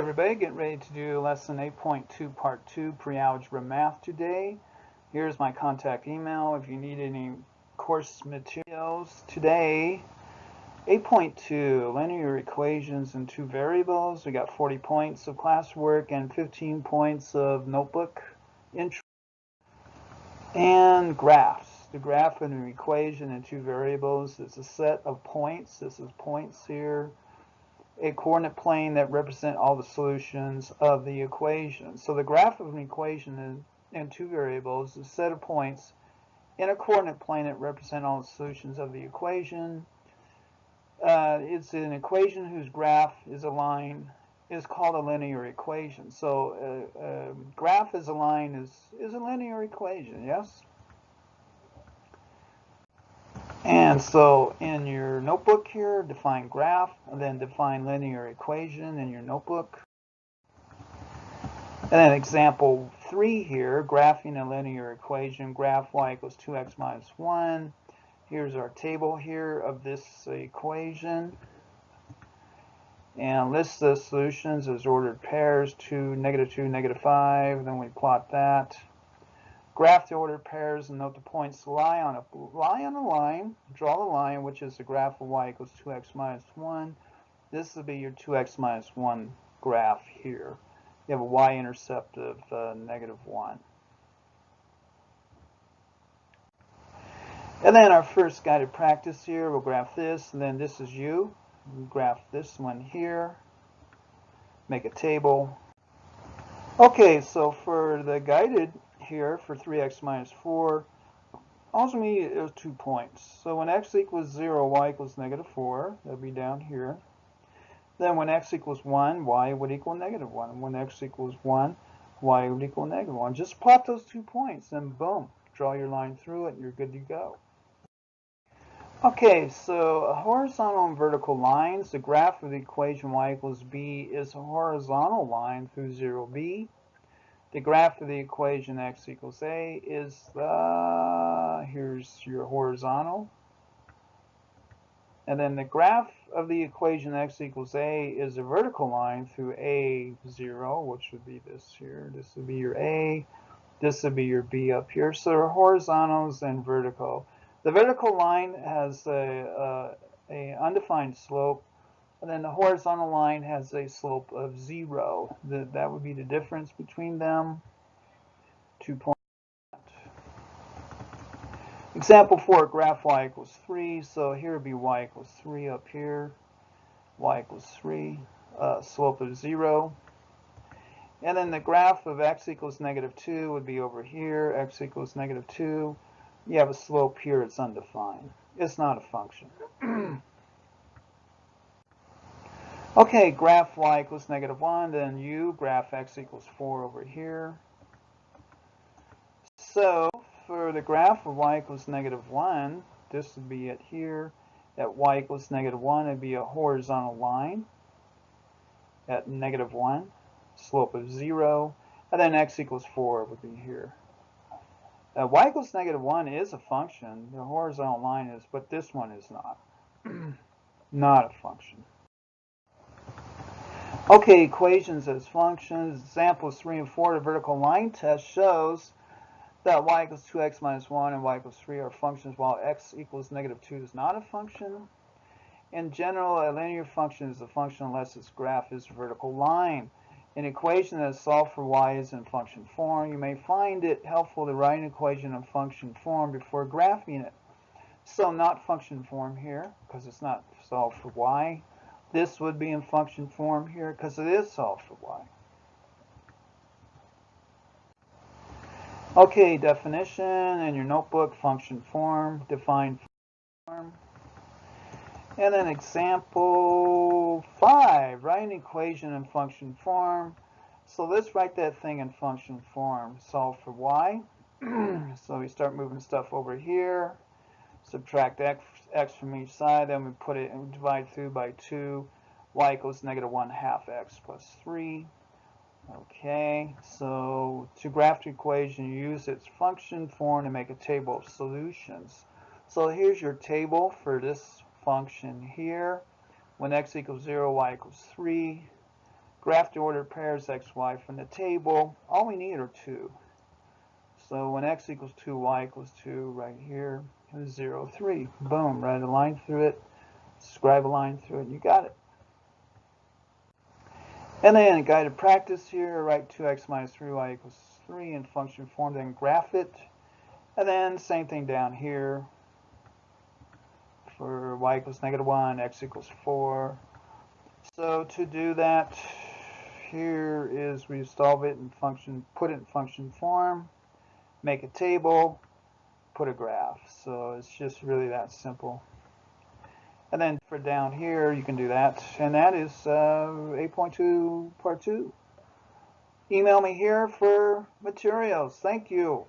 everybody, getting ready to do lesson 8.2 part 2 pre-algebra math today. Here's my contact email if you need any course materials. Today 8.2 linear equations in two variables. We got 40 points of classwork and 15 points of notebook intro. And graphs. The graph of an equation in two variables is a set of points. This is points here. A coordinate plane that represent all the solutions of the equation. So the graph of an equation in two variables is a set of points in a coordinate plane that represent all the solutions of the equation. It's an equation whose graph is a line is called a linear equation. So graph as a line is a linear equation, yes? And so in your notebook here, define graph, and then define linear equation in your notebook. And then example 3 here, graphing a linear equation, graph y equals 2x minus 1. Here's our table here of this equation. And list the solutions as ordered pairs, 2, -2, -5. Then we plot that. Graph the ordered pairs and note the points lie on a line. Draw the line, which is the graph of y equals 2x minus 1. This will be your 2x minus 1 graph here. You have a y-intercept of -1. And then our first guided practice here, we'll graph this, and then this is you. We'll graph this one here. Make a table. Okay, so for the guided here for 3x minus 4, also we need is 2 points. So when x equals 0, y equals -4. That'll be down here. Then when x equals 1, y would equal -1. When x equals 1, y would equal -1. Just plot those 2 points and boom, draw your line through it and you're good to go. Okay, so horizontal and vertical lines. The graph of the equation y equals b is a horizontal line through 0, b. The graph of the equation x equals a is here's your horizontal. And then the graph of the equation x equals a is a vertical line through a, 0, which would be this here. This would be your a. This would be your b up here. So they're horizontals and vertical. The vertical line has a undefined slope. And then the horizontal line has a slope of 0. That would be the difference between them. 2 points. Example 4, graph y equals 3. So here would be y equals 3 up here. Y equals 3. Slope of 0. And then the graph of x equals -2 would be over here. X equals -2. You have a slope here. It's undefined. It's not a function. Okay, graph y equals -1, then you graph x equals 4 over here. So for the graph of y equals -1, this would be it here. At y equals -1, it'd be a horizontal line at -1, slope of 0, and then x equals 4 would be here. Y equals -1 is a function. The horizontal line is, but this one is not. Not a function. Okay, equations as functions. Examples 3 and 4, the vertical line test shows that y equals 2x minus 1 and y equals 3 are functions, while x equals -2 is not a function. In general, a linear function is a function unless its graph is a vertical line. An equation that is solved for y is in function form. You may find it helpful to write an equation in function form before graphing it. So not function form here, because it's not solved for y. This would be in function form here because it is solved for y. Okay, definition in your notebook, function form, define form. And then example 5, write an equation in function form. So let's write that thing in function form. Solve for y. So we start moving stuff over here. Subtract x from each side, then we put it and divide through by 2. Y equals -1/2 x plus 3. Okay, so to graph the equation, you use its function form to make a table of solutions. So here's your table for this function here. When x equals 0, y equals 3. graph the ordered pairs x, y from the table. All we need are 2. So when x equals 2, y equals 2, right here is 0, 3. Boom, write a line through it, scribe a line through it, and you got it. And then a guided practice here, write 2x minus 3y equals 3 in function form, then graph it. And then same thing down here for y equals -1, x equals 4. So to do that, here is we solve it in function, put it in function form, make a table, put a graph. So it's just really that simple. And then for down here, you can do that. And that is 8.2 part 2. Email me here for materials. Thank you.